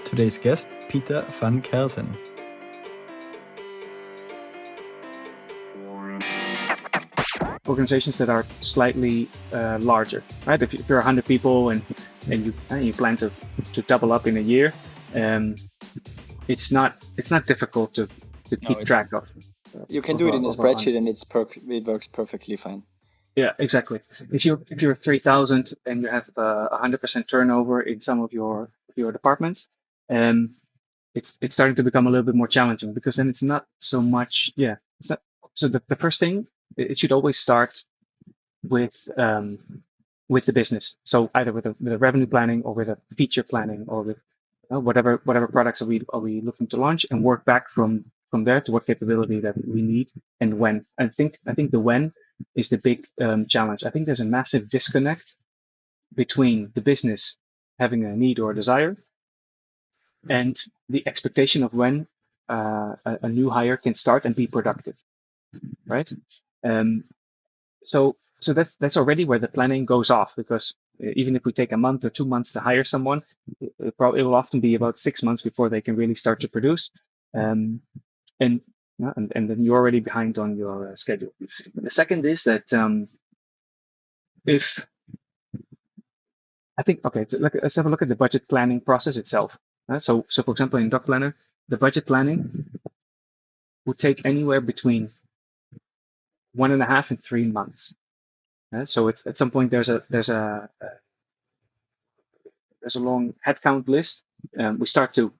today's guest, Pieter van Kelsen. Organizations that are slightly larger, right? If you're 100 people and you plan to double up in a year, it's not difficult to keep track of. You can do it in a spreadsheet, and it works perfectly fine. Yeah, exactly. If you're 3,000 and you have 100% turnover in some of your departments, it's starting to become a little bit more challenging, because then it's not so much. Yeah, it's not. So the first thing, it should always start with the business. So either with the revenue planning, or with a feature planning, or with whatever products are we looking to launch, and work back from there to what capability that we need and when. I think the when is the big challenge. I think there's a massive disconnect between the business having a need or a desire and the expectation of when a new hire can start and be productive, right? So that's already where the planning goes off, because even if we take a month or 2 months to hire someone, it will often be about 6 months before they can really start to produce. And then you're already behind on your schedule. The second is that let's have a look at the budget planning process itself. So for example, in Doc Planner, the budget planning would take anywhere between 1.5 and 3 months. So it's at some point there's a long headcount list. We start to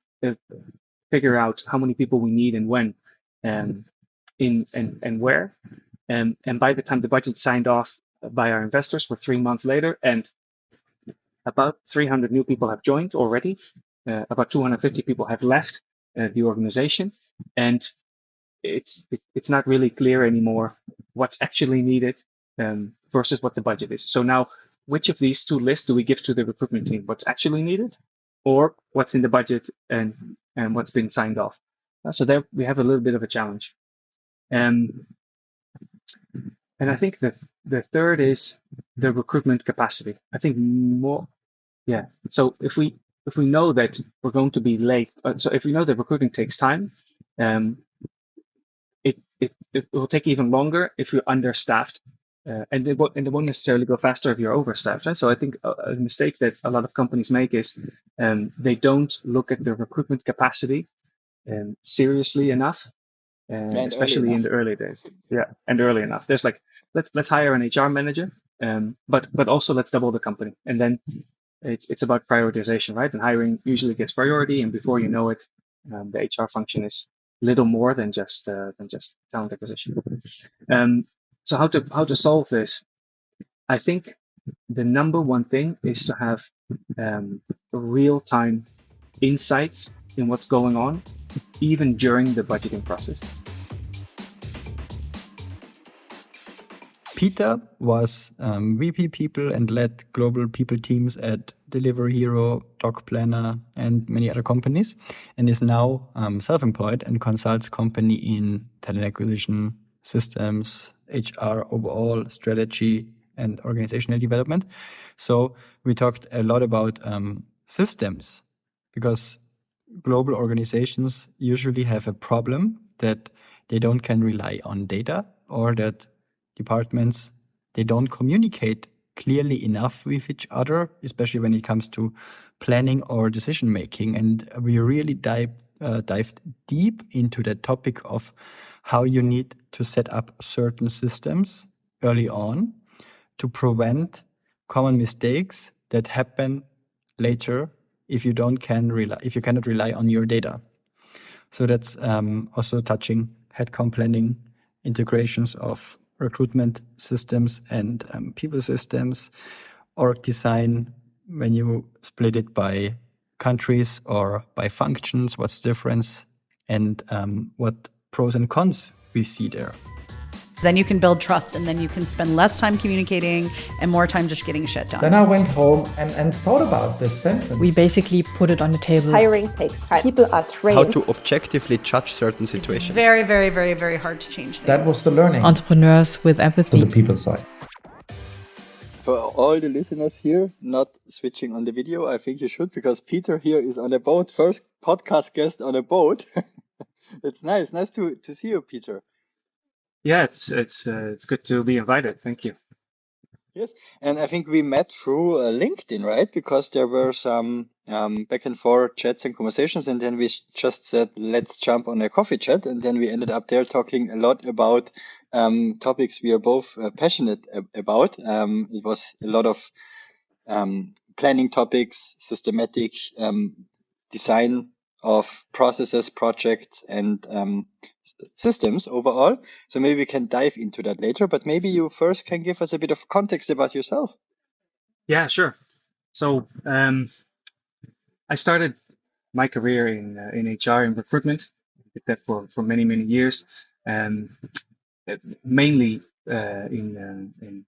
figure out how many people we need and when, and where, and by the time the budget's signed off by our investors, we're 3 months later, and about 300 new people have joined already. About 250 people have left the organization, and it's not really clear anymore what's actually needed versus what the budget is. So now, which of these two lists do we give to the recruitment team? What's actually needed, or what's in the budget and what's been signed off? So there we have a little bit of a challenge. And I think the third is the recruitment capacity. I think more, yeah. So if we know that we're going to be late, so if we know that recruiting takes time, it will take even longer if you're understaffed, and it won't necessarily go faster if you're overstaffed. Right? So I think a mistake that a lot of companies make is they don't look at their recruitment capacity seriously enough, especially in the early days. Yeah, and early enough. There's like, let's hire an HR manager, but also let's double the company, and then it's about prioritization, right? And hiring usually gets priority, and before you know it, the HR function is little more than just talent acquisition. So how to solve this? I think the number one thing is to have real-time insights in what's going on, even during the budgeting process. Pieter was VP People and led global people teams at Delivery Hero, Doc Planner, and many other companies, and is now self-employed and consults company in talent acquisition, systems, HR overall, strategy, and organizational development. So we talked a lot about systems, because global organizations usually have a problem that they can rely on data, or that departments, they don't communicate clearly enough with each other, especially when it comes to planning or decision making. And we really dived deep into that topic of how you need to set up certain systems early on to prevent common mistakes that happen later if you cannot rely on your data. So that's also touching headcount planning, integrations of recruitment systems and people systems, org design, when you split it by countries or by functions, what's the difference, and what pros and cons we see there. Then you can build trust, and then you can spend less time communicating and more time just getting shit done. Then I went home and thought about this sentence. We basically put it on the table. Hiring takes time. People are trained. How to objectively judge certain situations. It's very, very, very, very hard to change things. That was the learning. Entrepreneurs with empathy. To the people side. for all the listeners here not switching on the video, I think you should, because Peter here is on a boat, first podcast guest on a boat. It's nice to see you, Peter. Yeah, it's good to be invited. Thank you. Yes, and I think we met through LinkedIn, right? Because there were some back and forth chats and conversations, and then we just said, let's jump on a coffee chat, and then we ended up there talking a lot about topics we are both passionate about. It was a lot of planning topics, systematic design of processes, projects, and systems overall. So maybe we can dive into that later, but maybe you first can give us a bit of context about yourself. Yeah, sure. So I started my career in HR and recruitment. I did that for many years, mainly in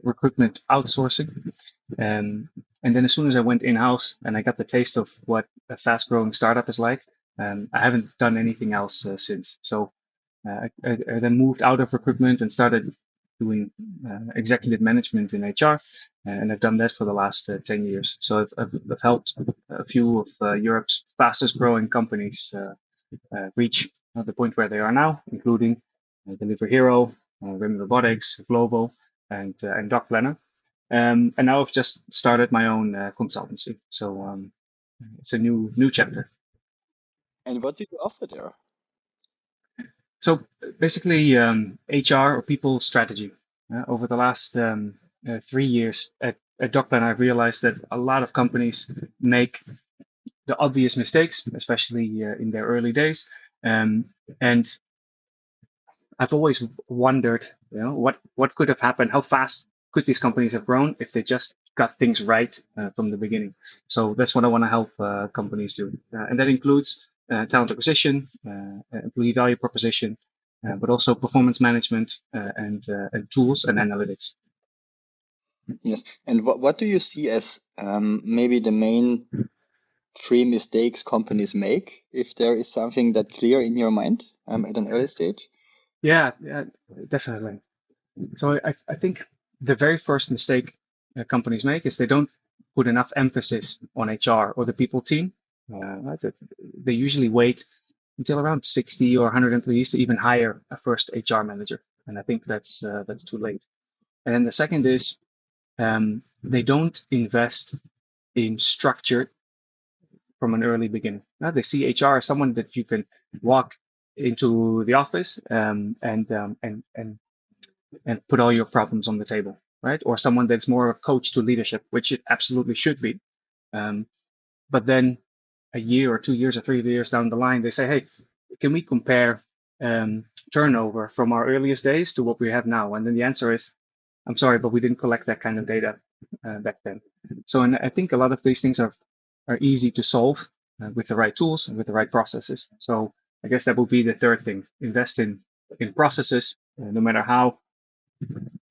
recruitment outsourcing. And then as soon as I went in-house and I got the taste of what a fast-growing startup is like, I haven't done anything else since. So I then moved out of recruitment and started doing executive management in HR, and I've done that for the last 10 years. So I've helped a few of Europe's fastest-growing companies reach the point where they are now, including Delivery Hero, Rim Robotics, Glovo, and Doc Planner. And now I've just started my own consultancy. So it's a new chapter. And what do you offer there? So basically, HR or people strategy. Over the last 3 years at Doc Planner, I've realized that a lot of companies make the obvious mistakes, especially in their early days. And I've always wondered, what could have happened? How fast could these companies have grown if they just got things right from the beginning? So that's what I want to help companies do, and that includes talent acquisition, employee value proposition, but also performance management and tools and analytics. Yes, and what do you see as maybe the main 3 mistakes companies make, if there is something that clear in your mind at an early stage? Yeah, definitely. So I think the very first mistake companies make is they don't put enough emphasis on HR or the people team. They usually wait until around 60 or 100 employees to even hire a first HR manager, and I think that's too late. And then the second is they don't invest in structure from an early beginning. They see HR as someone that you can walk into the office and put all your problems on the table, right? Or someone that's more a coach to leadership, which it absolutely should be. But then a year or 2 years or 3 years down the line, they say, hey, can we compare turnover from our earliest days to what we have now? And then the answer is, I'm sorry, but we didn't collect that kind of data back then. So, and I think a lot of these things are easy to solve with the right tools and with the right processes. So I guess that would be the third thing: invest in processes, no matter how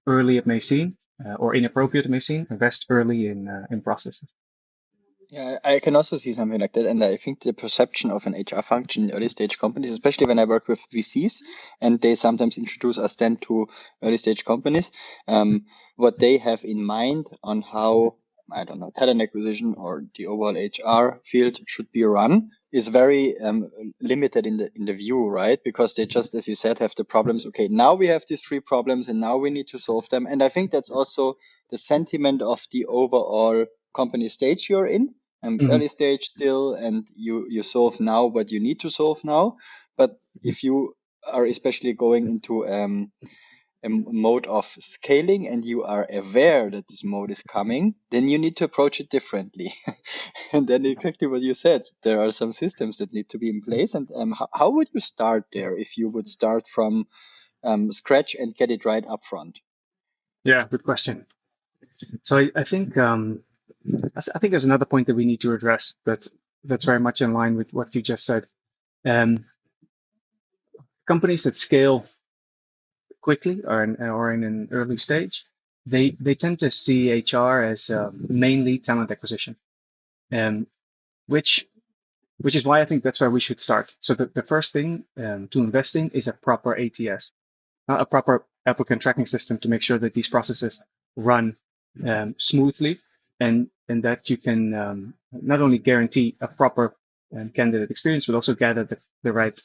early it may seem or inappropriate it may seem. Invest early in processes. Yeah, I can also see something like that. And I think the perception of an HR function in early stage companies, especially when I work with VCs and they sometimes introduce us then to early stage companies, what they have in mind on how, I don't know, talent acquisition or the overall HR field should be run is very limited in the view, right? Because they just, as you said, have the problems. Okay, now we have these 3 problems and now we need to solve them. And I think that's also the sentiment of the overall company stage you're in. Early stage still, and you solve now what you need to solve now. But if you are especially going into a mode of scaling and you are aware that this mode is coming, then you need to approach it differently. And then exactly what you said, there are some systems that need to be in place. And how would you start there if you would start from scratch and get it right up front? Yeah, good question. So I think there's another point that we need to address, but that's very much in line with what you just said. Companies that scale quickly or in an early stage, they tend to see HR as mainly talent acquisition, which is why I think that's where we should start. So the first thing to invest in is a proper ATS, a proper applicant tracking system to make sure that these processes run smoothly, and that you can not only guarantee a proper candidate experience, but also gather the right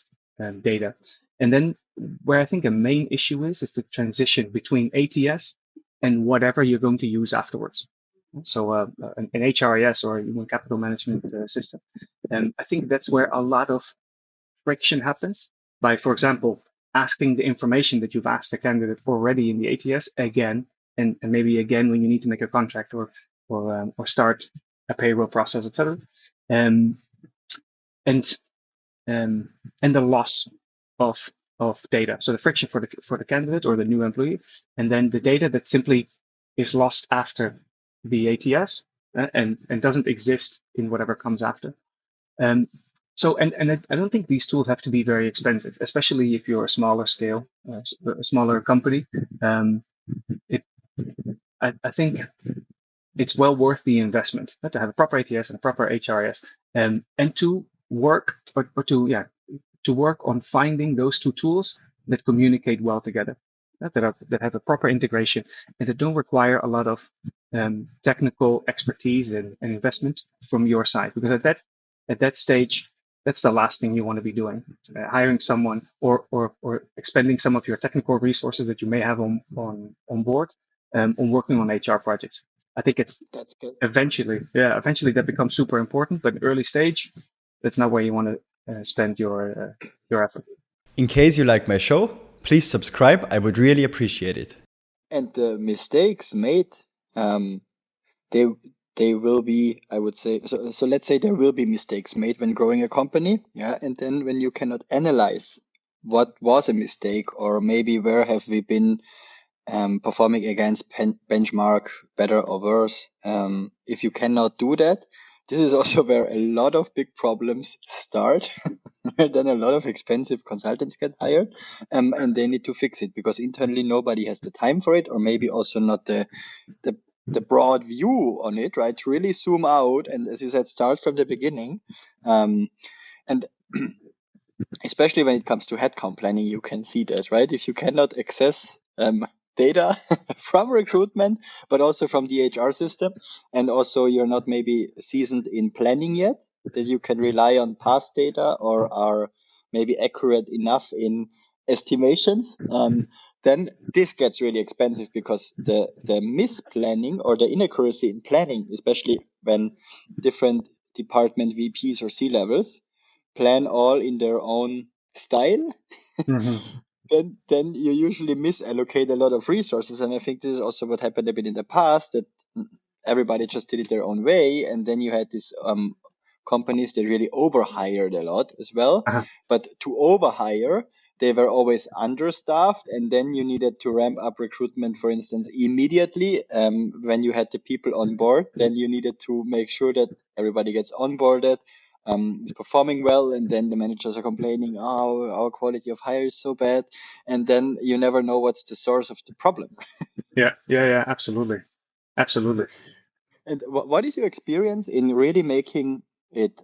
data. And then where I think a main issue is the transition between ATS and whatever you're going to use afterwards. So an HRIS or human capital management system. And I think that's where a lot of friction happens by, for example, asking the information that you've asked the candidate already in the ATS again, and maybe again when you need to make a contract or start a payroll process, etc. And the loss of data. So the friction for the candidate or the new employee, and then the data that simply is lost after the ATS and doesn't exist in whatever comes after. So I don't think these tools have to be very expensive, especially if you're a smaller scale, a smaller company. I think it's well worth the investment to have a proper ATS and a proper HRIS, and to work to work on finding those two tools that communicate well together, that have a proper integration, and that don't require a lot of technical expertise and investment from your side. Because at that stage, that's the last thing you want to be doing, hiring someone or expending some of your technical resources that you may have on board on working on HR projects. I think that's good. Eventually that becomes super important, but early stage, that's not where you want to spend your effort. In case you like my show, please subscribe. I would really appreciate it. And the mistakes made, they will be, I would say, so let's say there will be mistakes made when growing a company, and then when you cannot analyze what was a mistake, or maybe where have we been performing against benchmark better or worse. If you cannot do that, this is also where a lot of big problems start. Then a lot of expensive consultants get hired, and they need to fix it because internally nobody has the time for it, or maybe also not the broad view on it, right? To really zoom out and, as you said, start from the beginning. And especially when it comes to headcount planning, you can see that, right? If you cannot access data from recruitment, but also from the HR system, and also you're not maybe seasoned in planning yet, that you can rely on past data or are maybe accurate enough in estimations, then this gets really expensive because the misplanning or the inaccuracy in planning, especially when different department VPs or C-levels plan all in their own style, then you usually misallocate a lot of resources. And I think this is also what happened a bit in the past, that everybody just did it their own way. And then you had these companies that really overhired a lot as well. But to overhire, they were always understaffed. And then you needed to ramp up recruitment, for instance, immediately when you had the people on board. Then you needed to make sure that everybody gets onboarded. Is performing well, and then the managers are complaining, oh, our quality of hire is so bad, and then you never know what's the source of the problem. Yeah, absolutely. And what is your experience in really making it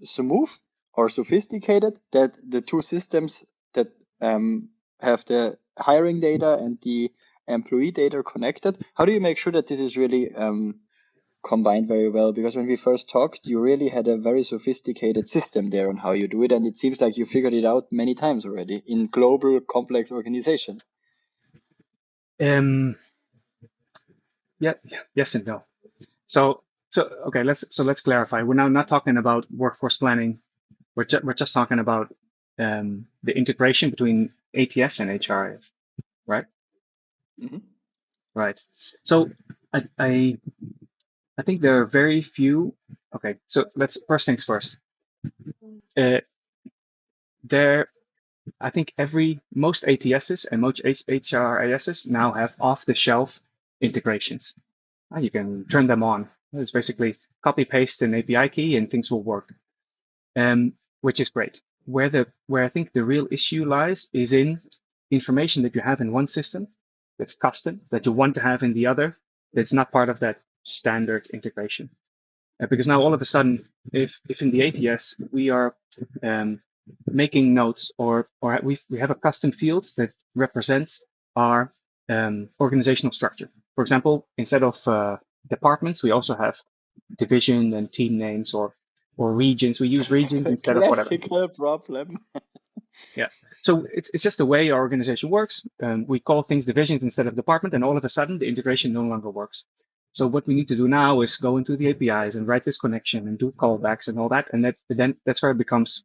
smooth or sophisticated that the two systems that have the hiring data and the employee data connected? How do you make sure that this is really combined very well? Because when we first talked, you really had a very sophisticated system there on how you do it, and it seems like you figured it out many times already in global complex organizations. Yes and no. So okay, let's clarify. We're now not talking about workforce planning. We're just talking about the integration between ATS and HRIS, right? Mm-hmm. Right. So I think there are very few. Okay, so let's first things first. I think most ATSs and most HRISs now have off-the-shelf integrations. You can turn them on. It's basically copy paste an API key and things will work, which is great. Where I think the real issue lies is in information that you have in one system that's custom, that you want to have in the other, that's not part of that standard integration. Because now all of a sudden, if in the ATS we are making notes or we have a custom fields that represents our organizational structure. for example, instead of departments, we also have division and team names or regions. We use regions instead of whatever. Classical problem. Yeah. So it's just the way our organization works. We call things divisions instead of department, and all of a sudden the integration no longer works. So what we need to do now is go into the APIs and write this connection and do callbacks and all that, and then that's where it becomes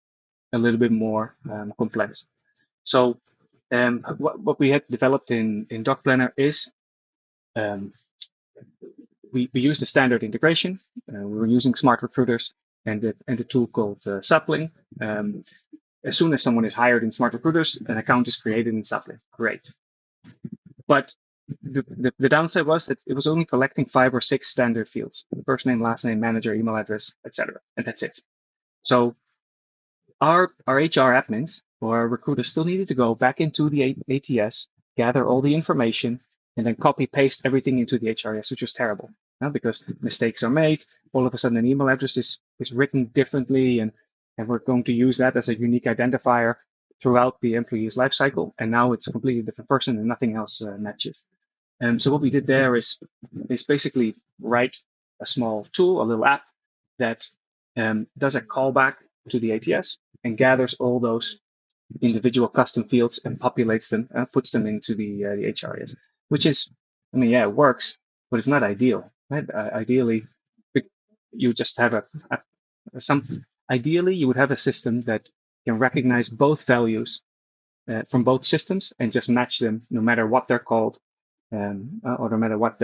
a little bit more complex. So what we had developed in Doc Planner is we use the standard integration. We were using Smart Recruiters and the tool called Sapling. As soon as someone is hired in Smart Recruiters, an account is created in Sapling. Great. But the downside was that it was only collecting 5 or 6 standard fields: first name, last name, manager, email address, etc. And that's it. So our HR admins or our recruiters still needed to go back into the ATS, gather all the information, and then copy paste everything into the HRIS, which was terrible. Because mistakes are made. All of a sudden, an email address is written differently, and we're going to use that as a unique identifier throughout the employee's life cycle. And now it's a completely different person, and nothing else matches. So what we did there is basically write a small tool, a little app that does a callback to the ATS and gathers all those individual custom fields and populates them and puts them into the HRIS, which is, it works, but it's not ideal. Right? Ideally, you just have ideally you would have a system that can recognize both values from both systems and just match them no matter what they're called, or no matter what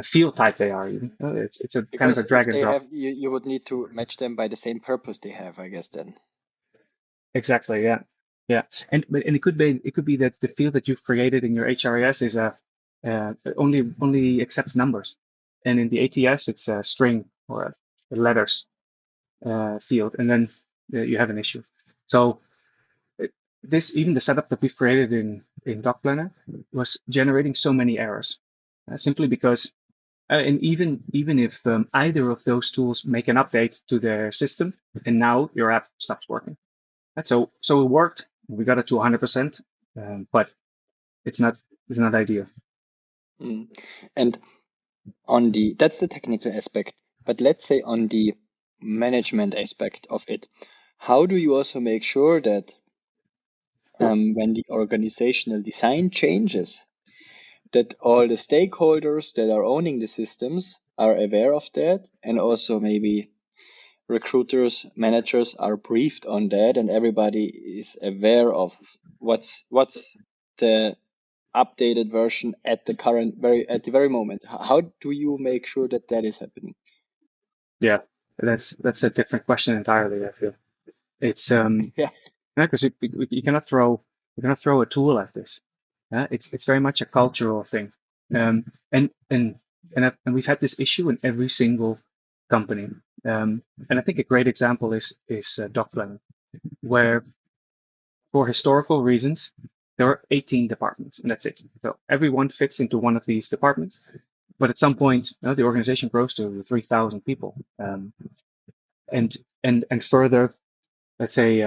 field type they are. It's a kind of a drag and drop. You would need to match them by the same purpose they have, I guess. Then exactly, yeah, and it could be that the field that you've created in your HRIS is only accepts numbers, and in the ATS it's a string or a letters field, and then you have an issue. So even the setup that we've created in Doc Planner was generating so many errors, simply because, and even if either of those tools make an update to their system, and now your app stops working. So it worked. We got it to 100%, but it's not ideal. And that's the technical aspect. But let's say on the management aspect of it, how do you also make sure that when the organizational design changes, that all the stakeholders that are owning the systems are aware of that, and also maybe recruiters, managers are briefed on that, and everybody is aware of what's the updated version at the very moment? How do you make sure that is happening? Yeah, that's a different question entirely. I feel it's because you cannot throw a tool at this. It's very much a cultural thing, and we've had this issue in every single company. And I think a great example is Doc Planner, where for historical reasons there are 18 departments, and that's it. So everyone fits into one of these departments. But at some point, the organization grows to 3,000 people, and further, let's say,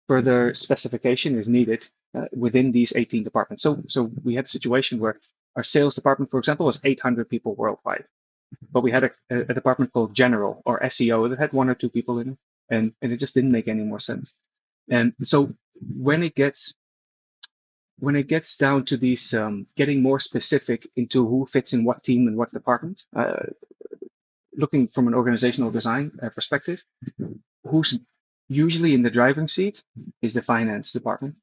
further specification is needed within these 18 departments. So we had a situation where our sales department, for example, was 800 people worldwide, but we had a department called General or SEO that had 1 or 2 people in it, and it just didn't make any more sense. And so when it gets down to these getting more specific into who fits in what team and what department, looking from an organizational design perspective, who's usually in the driving seat is the finance department,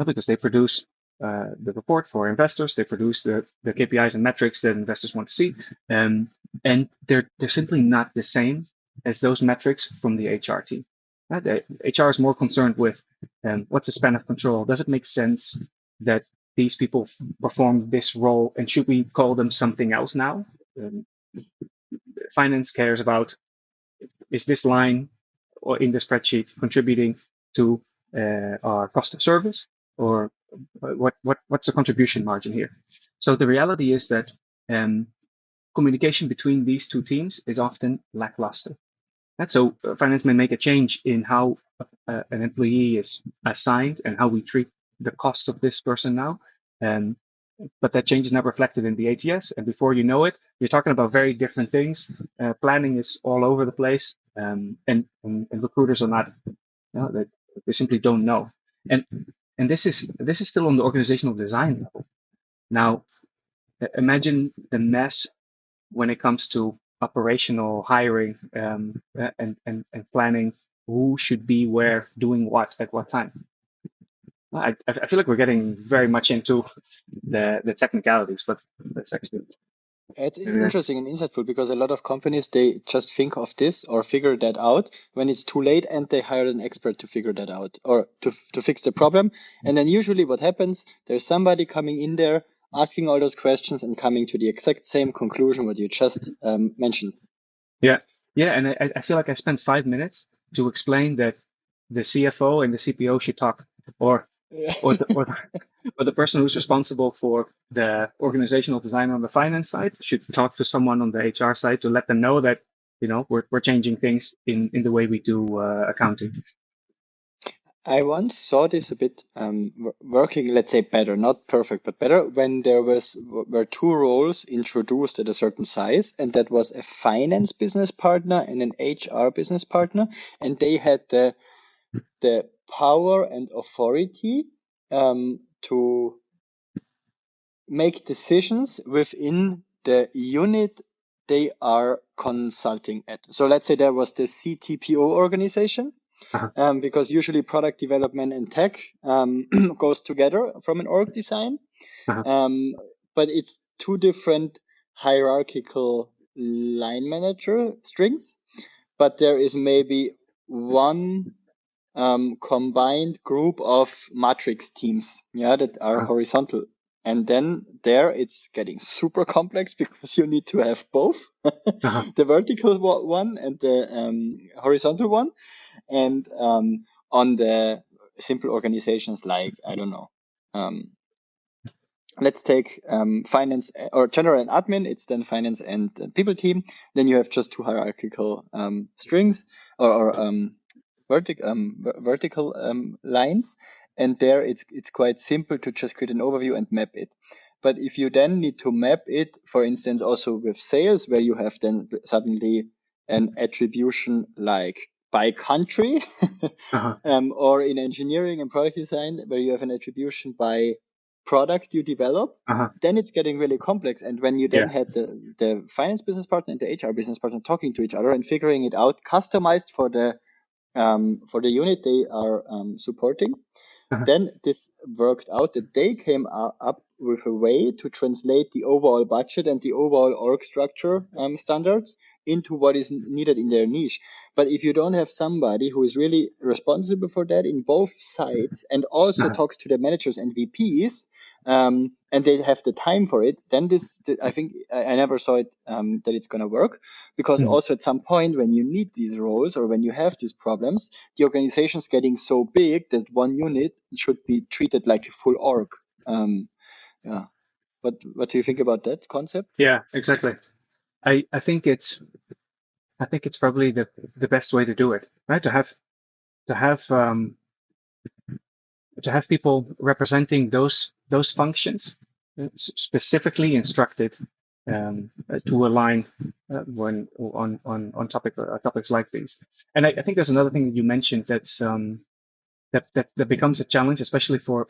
because they produce the report for investors, they produce the KPIs and metrics that investors want to see, and they're simply not the same as those metrics from the HR team. The HR is more concerned with what's the span of control? Does it make sense that these people perform this role, and should we call them something else now? Finance cares about, is this line or in the spreadsheet contributing to our cost of service, or what's the contribution margin here? So the reality is that communication between these two teams is often lackluster. And so finance may make a change in how an employee is assigned and how we treat the cost of this person now. But that change is not reflected in the ATS. And before you know it, you're talking about very different things. Planning is all over the place. And recruiters are not, they simply don't know. And this is still on the organizational design level. Now, imagine the mess when it comes to operational hiring and planning who should be where, doing what at what time. I feel like we're getting very much into the technicalities, but that's actually It's interesting and insightful because a lot of companies, they just think of this or figure that out when it's too late, and they hire an expert to figure that out or to fix the problem. And then usually what happens, there's somebody coming in there asking all those questions and coming to the exact same conclusion what you just mentioned. Yeah, and I feel like I spent 5 minutes to explain that the CFO and the CPO should talk, or the person who's responsible for the organizational design on the finance side should talk to someone on the HR side to let them know that we're changing things in the way we do accounting. I once saw this a bit working, let's say better, not perfect, but better, when there were two roles introduced at a certain size, and that was a finance business partner and an HR business partner, and they had the power and authority to make decisions within the unit they are consulting at. So let's say there was the CTPO organization, because usually product development and tech goes together from an org design. But it's two different hierarchical line manager strings, but there is maybe one combined group of matrix teams, that are horizontal. And then there it's getting super complex because you need to have both the vertical one and the horizontal one. And on the simple organizations like, I don't know, let's take finance or general and admin, it's then finance and people team. Then you have just two hierarchical strings or vertical lines. And there it's quite simple to just create an overview and map it. But if you then need to map it, for instance, also with sales, where you have then suddenly an attribution like by country, or in engineering and product design, where you have an attribution by product you develop, then it's getting really complex. And when you then had the finance business partner and the HR business partner talking to each other and figuring it out, customized for the unit they are supporting, then this worked out that they came up with a way to translate the overall budget and the overall org structure standards into what is needed in their niche. But if you don't have somebody who is really responsible for that in both sides and also talks to the managers and VPs, and they have the time for it, then I think I never saw it that it's going to work, because also at some point when you need these roles or when you have these problems, the organization is getting so big that one unit should be treated like a full org. What do you think about that concept? Yeah, exactly. I think it's probably the best way to do it, right? To have people representing those functions specifically instructed to align when on topics like these. And I think there's another thing that you mentioned that's that becomes a challenge, especially for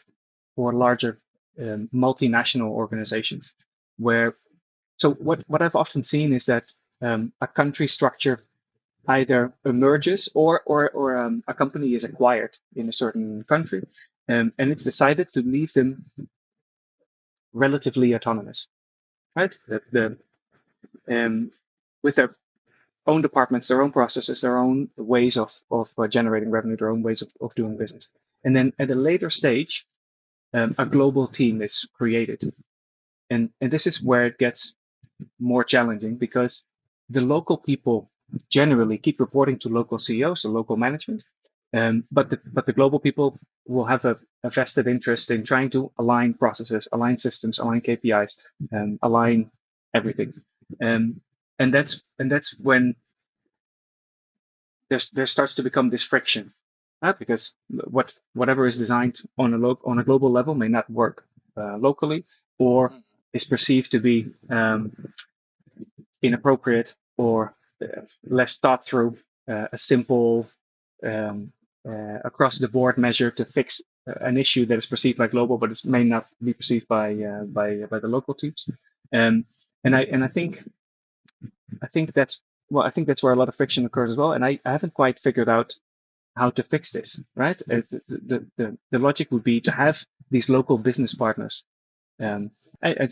larger multinational organizations, where what I've often seen is that a country structure either emerges or a company is acquired in a certain country, and it's decided to leave them relatively autonomous, right? With their own departments, their own processes, their own ways of generating revenue, their own ways of doing business. And then at a later stage, a global team is created. And this is where it gets more challenging, because the local people generally keep reporting to local CEOs, to local management, but the global people will have a vested interest in trying to align processes, align systems, align KPIs, align everything, and that's when there starts to become this friction, because whatever is designed on a global level may not work locally, or is perceived to be inappropriate or less thought through, a simple across the board measure to fix an issue that is perceived like global, but it may not be perceived by the local teams. And I think that's where a lot of friction occurs as well. And I haven't quite figured out how to fix this. Right? The logic would be to have these local business partners. And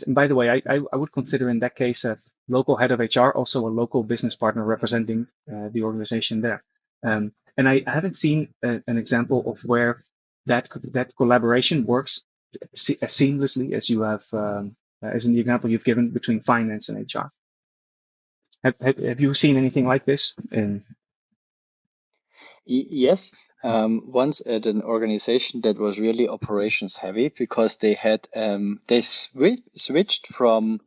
by the way, I would consider in that case a local head of HR also a local business partner representing the organization there. And I haven't seen an example of where that collaboration works as seamlessly as you have, as in the example you've given between finance and HR. Have you seen anything like this? Yes. Once at an organization that was really operations heavy, because they had they switched from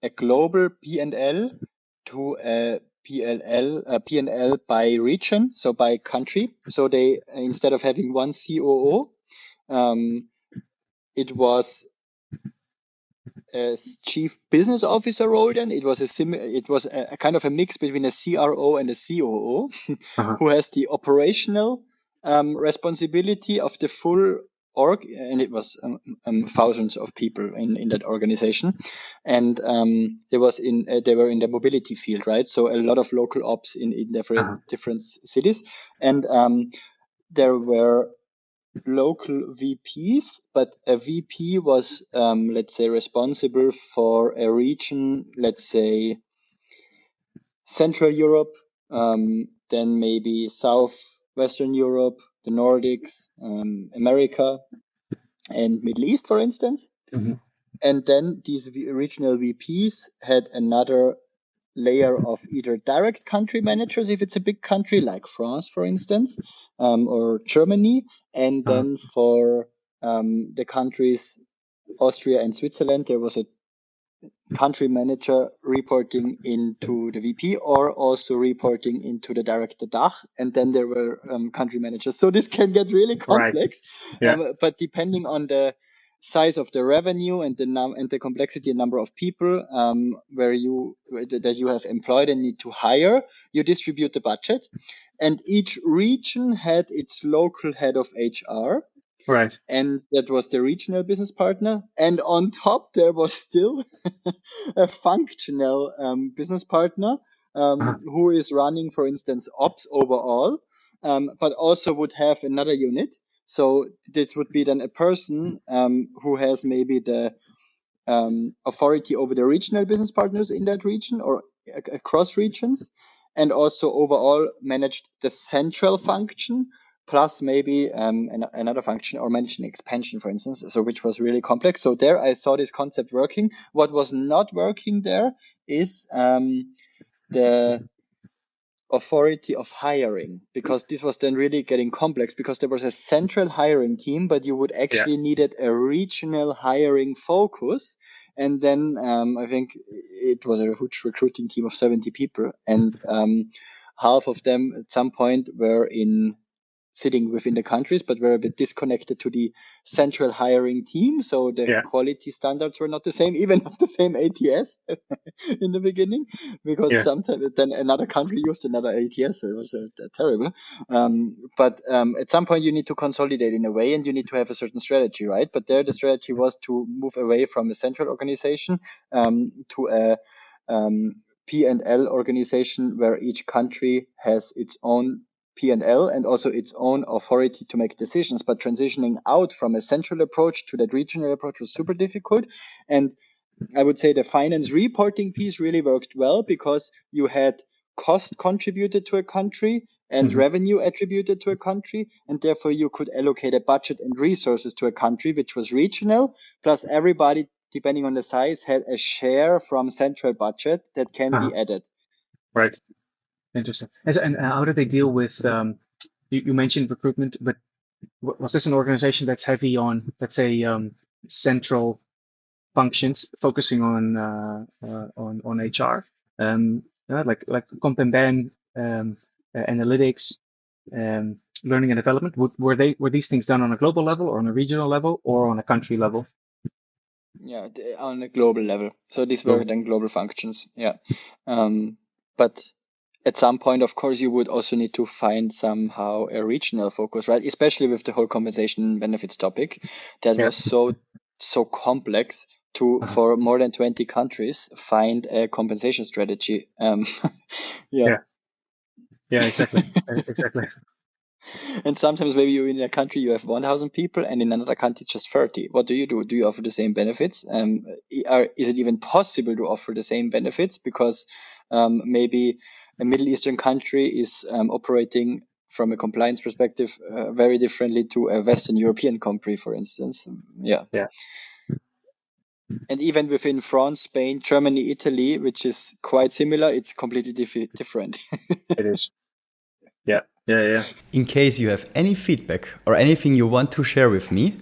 a global P&L to a P&L by region, so by country. So they, instead of having one COO, it was a chief business officer role. Then it was a kind of a mix between a CRO and a COO, who has the operational responsibility of the full org, and it was thousands of people in that organization, and they were in the mobility field, right? So a lot of local ops in different cities, and there were local VPs, but a VP was, let's say, responsible for a region, let's say Central Europe, then maybe Southwestern Europe, the Nordics, America, and Middle East, for instance. Mm-hmm. And then these regional VPs had another layer of either direct country managers, if it's a big country like France, for instance, or Germany. And then for the countries Austria and Switzerland, there was a country manager reporting into the VP, or also reporting into the director DACH, and then there were country managers. So this can get really complex, right. Yeah. But depending on the size of the revenue and the complexity and number of people that you have employed and need to hire, you distribute the budget, and each region had its local head of HR. Right. And that was the regional business partner. And on top, there was still a functional business partner who is running, for instance, ops overall, but also would have another unit. So this would be then a person who has maybe the authority over the regional business partners in that region or across regions, and also overall managed the central function, plus maybe another function, or managing expansion, for instance, so which was really complex. So there I saw this concept working. What was not working there is the authority of hiring, because this was then really getting complex, because there was a central hiring team, but you would actually needed a regional hiring focus. And then I think it was a huge recruiting team of 70 people, and half of them at some point were sitting within the countries, but were a bit disconnected to the central hiring team. So the quality standards were not the same, even not the same ATS in the beginning, because sometimes then another country used another ATS. So it was terrible. But at some point you need to consolidate in a way, and you need to have a certain strategy, right? But there the strategy was to move away from a central organization to a P&L organization where each country has its own P&L and also its own authority to make decisions. But transitioning out from a central approach to that regional approach was super difficult. And I would say the finance reporting piece really worked well, because you had cost contributed to a country and revenue attributed to a country, and therefore you could allocate a budget and resources to a country which was regional, plus everybody, depending on the size, had a share from central budget that can be added. Right. Interesting. And how do they deal with, you mentioned recruitment, but was this an organization that's heavy on, let's say, central functions, focusing on HR, like Comp and Ben, analytics, learning and development. Were these things done on a global level, or on a regional level, or on a country level? Yeah, on a global level. So these were Global. then global functions. Yeah. But at some point, of course, you would also need to find somehow a regional focus, right? Especially with the whole compensation benefits topic that Yeah. was so complex to, Uh-huh. for more than 20 countries, find a compensation strategy. Yeah, exactly. Exactly. And sometimes maybe you in a country you have 1,000 people and in another country just 30. What do you do? Do you offer the same benefits? Is it even possible to offer the same benefits? Because maybe a Middle Eastern country is operating from a compliance perspective very differently to a Western European country, for instance. Yeah. Yeah. And even within France, Spain, Germany, Italy, which is quite similar, it's completely different. It is. Yeah. In case you have any feedback or anything you want to share with me,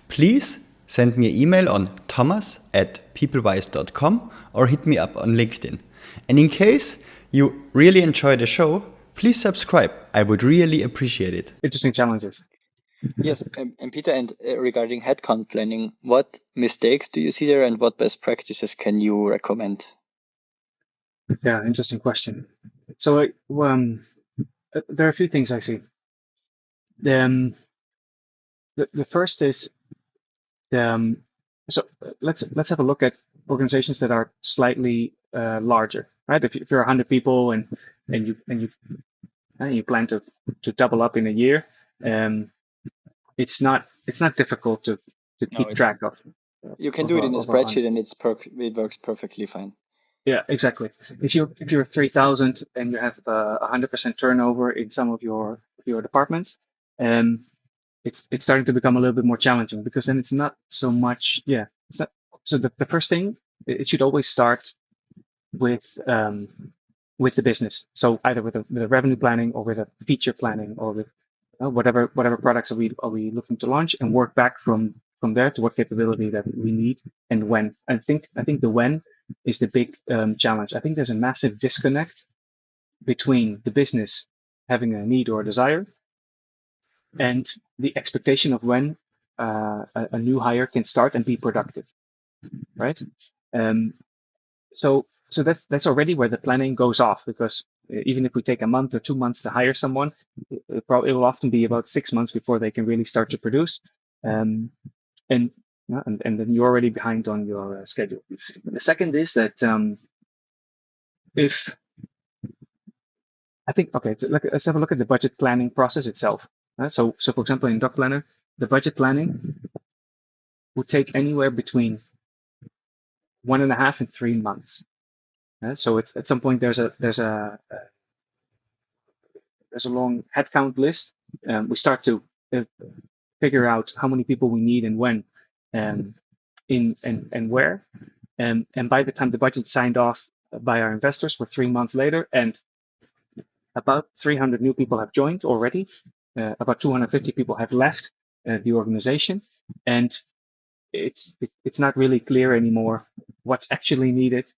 please send me an email on thomas@peoplewise.com or hit me up on LinkedIn. And in case you really enjoy the show, please subscribe. I would really appreciate it. Interesting challenges. Yes, and Peter, and regarding headcount planning, what mistakes do you see there, and what best practices can you recommend? Yeah, interesting question. So there are a few things I see. The first is so let's have a look at organizations that are slightly larger, right? If you're 100 people and you plan to double up in a year, it's not difficult to keep track of. You can do it in a spreadsheet, and it works perfectly fine. Yeah, exactly. If you're 3,000 and you have 100% turnover in some of your departments, it's starting to become a little bit more challenging, because then it's not so much. Yeah, it's not. So the first thing, it should always start with the business. So either with a revenue planning, or with a feature planning, or with whatever products are we looking to launch, and work back from there to what capability that we need and when. I think the when is the big challenge. I think there's a massive disconnect between the business having a need or a desire and the expectation of when a new hire can start and be productive, right? So that's already where the planning goes off, because even if we take a month or 2 months to hire someone, it will often be about 6 months before they can really start to produce, and then you're already behind on your schedule. The second is that if I think, okay, let's have a look at the budget planning process itself. So for example, in Doc Planner, the budget planning would take anywhere between 1.5 and 3 months. So it's at some point there's a long headcount list. We start to figure out how many people we need and when, and where. And by the time the budget's signed off by our investors, we're 3 months later, and about 300 new people have joined already. About 250 people have left the organization, and it's not really clear anymore what's actually needed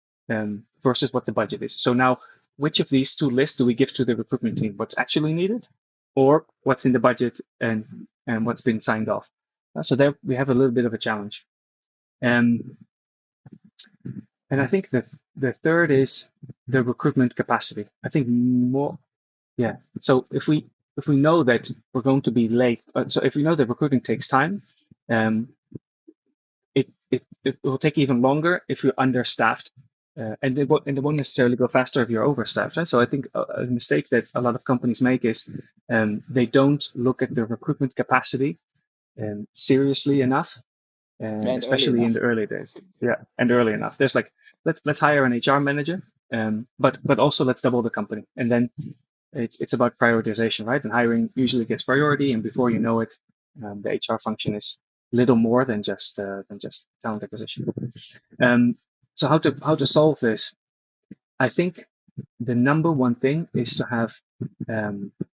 versus what the budget is. So now, which of these two lists do we give to the recruitment team? What's actually needed, or what's in the budget and what's been signed off? So there we have a little bit of a challenge. And I think that the third is the recruitment capacity. I think more, yeah. So if we know that we're going to be late, so if we know that recruiting takes time, it will take even longer if you're understaffed, and it won't necessarily go faster if you're overstaffed. Right? So I think a mistake that a lot of companies make is they don't look at the recruitment capacity seriously enough, especially in the early days. Yeah, and early enough. There's like let's hire an HR manager, but also let's double the company, and then it's about prioritization, right? And hiring usually gets priority, and before you know it, the HR function is little more than just talent acquisition. So how to solve this? I think the number one thing is to have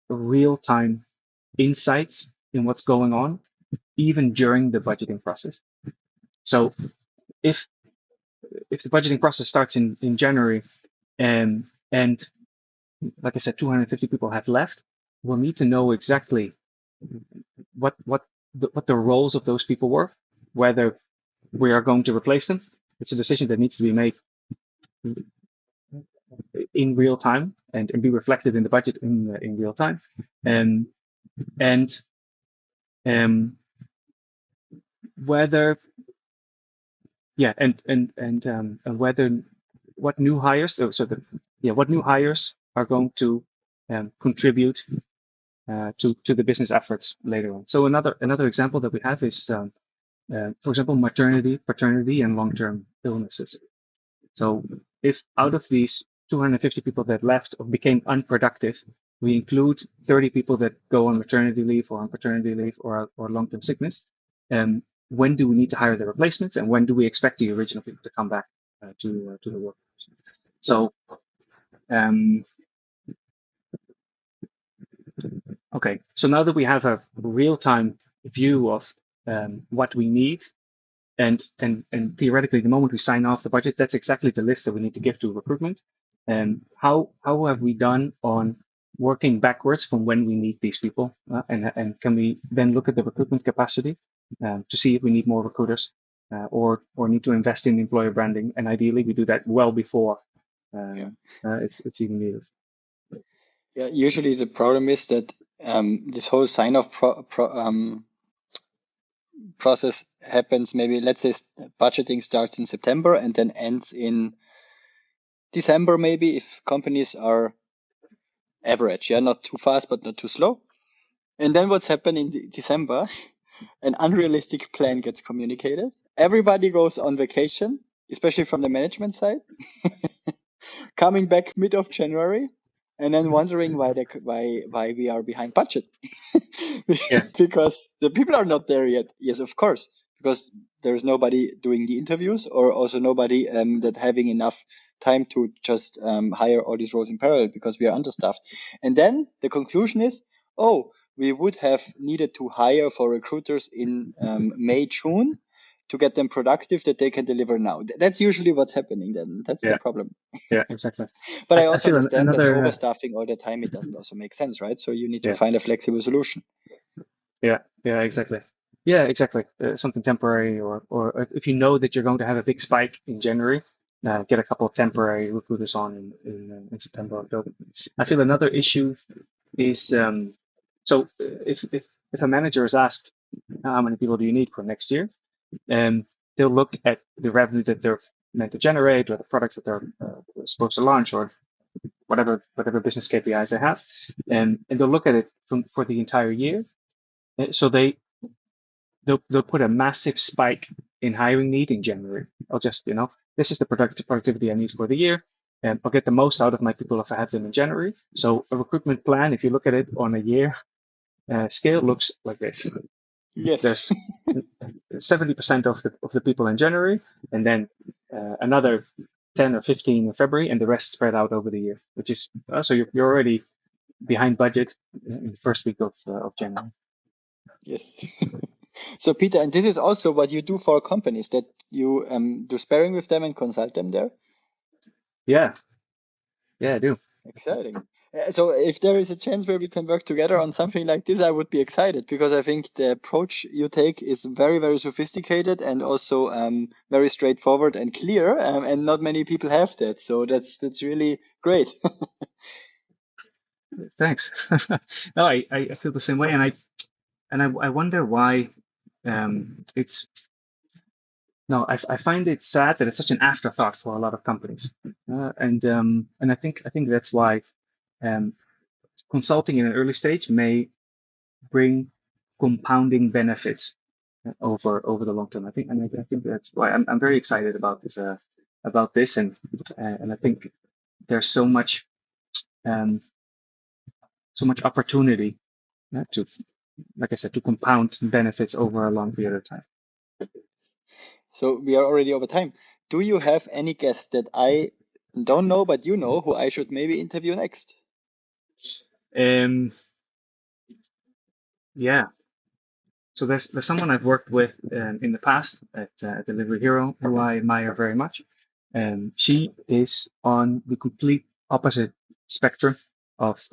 real-time insights in what's going on, even during the budgeting process. So if the budgeting process starts in January, and like I said, 250 people have left, we'll need to know exactly what the roles of those people were, whether we are going to replace them. It's a decision that needs to be made in real time and be reflected in the budget in real time, and whether whether what new hires what new hires are going to contribute to the business efforts later on. So another example that we have is for example maternity, paternity, and long-term illnesses. So if out of these 250 people that left or became unproductive, we include 30 people that go on maternity leave or on paternity leave or long-term sickness, when do we need to hire the replacements, and when do we expect the original people to come back to the workforce? So okay, so now that we have a real-time view of what we need, and theoretically, the moment we sign off the budget, that's exactly the list that we need to give to recruitment. And how have we done on working backwards from when we need these people, and can we then look at the recruitment capacity to see if we need more recruiters or need to invest in employer branding, and ideally we do that well before it's even needed. Yeah, usually the problem is that this whole sign-off process happens, maybe let's say budgeting starts in September and then ends in December, maybe, if companies are average, not too fast but not too slow. And then what's happened in December? An unrealistic plan gets communicated. Everybody goes on vacation, especially from the management side, coming back mid of January, and then wondering why we are behind budget. Because the people are not there yet. Yes, of course, because there's nobody doing the interviews, or also nobody that having enough time to just hire all these roles in parallel, because we are understaffed. And then the conclusion is, we would have needed to hire for recruiters in May, June to get them productive that they can deliver now. That's usually what's happening then. That's the problem. Yeah, exactly. But I also understand that overstaffing all the time, it doesn't also make sense, right? So you need to find a flexible solution. Yeah, exactly. Yeah, exactly. Something temporary, or if you know that you're going to have a big spike in January, get a couple of temporary recruiters on in September, October. I feel another issue is so if a manager is asked how many people do you need for next year, they'll look at the revenue that they're meant to generate, or the products that they're supposed to launch, or whatever business KPIs they have, and they'll look at it for the entire year. So they'll put a massive spike in hiring need in January. I'll just, this is the productivity I need for the year, and I'll get the most out of my people if I have them in January. So a recruitment plan, if you look at it on a year scale, looks like this. Yes. There's 70% of the people in January, and then another 10 or 15 in February, and the rest spread out over the year, which is so you're already behind budget in the first week of January. Yes. So Peter, and this is also what you do for companies, that you do sparring with them and consult them there? Yeah, I do. Exciting. So if there is a chance where we can work together on something like this, I would be excited, because I think the approach you take is very, very sophisticated and also very straightforward and clear, and not many people have that. So that's really great. Thanks. No, I feel the same way, and I wonder why it's. No, I find it sad that it's such an afterthought for a lot of companies, and I think that's why consulting in an early stage may bring compounding benefits over the long term. I think that's why I'm very excited about this and I think there's so much opportunity to, like I said, to compound benefits over a long period of time. So we are already over time. Do you have any guests that I don't know, but you know, who I should maybe interview next? Yeah. So there's someone I've worked with in the past at Delivery Hero who I admire very much. She is on the complete opposite spectrum of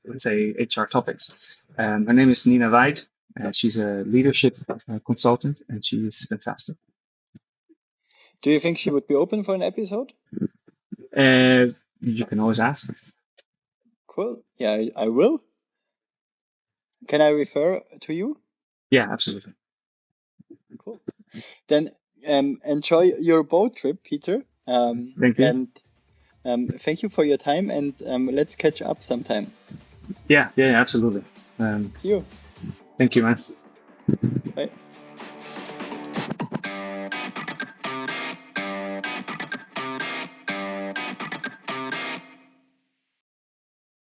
let's say HR topics. Her name is Nina Weid. She's a leadership consultant, and she is fantastic. Do you think she would be open for an episode? You can always ask. Cool. Yeah, I will. Can I refer to you? Yeah, absolutely. Cool. Then enjoy your boat trip, Peter. Thank you. And thank you for your time, and let's catch up sometime. Yeah, absolutely. See you. Thank you, man. Bye.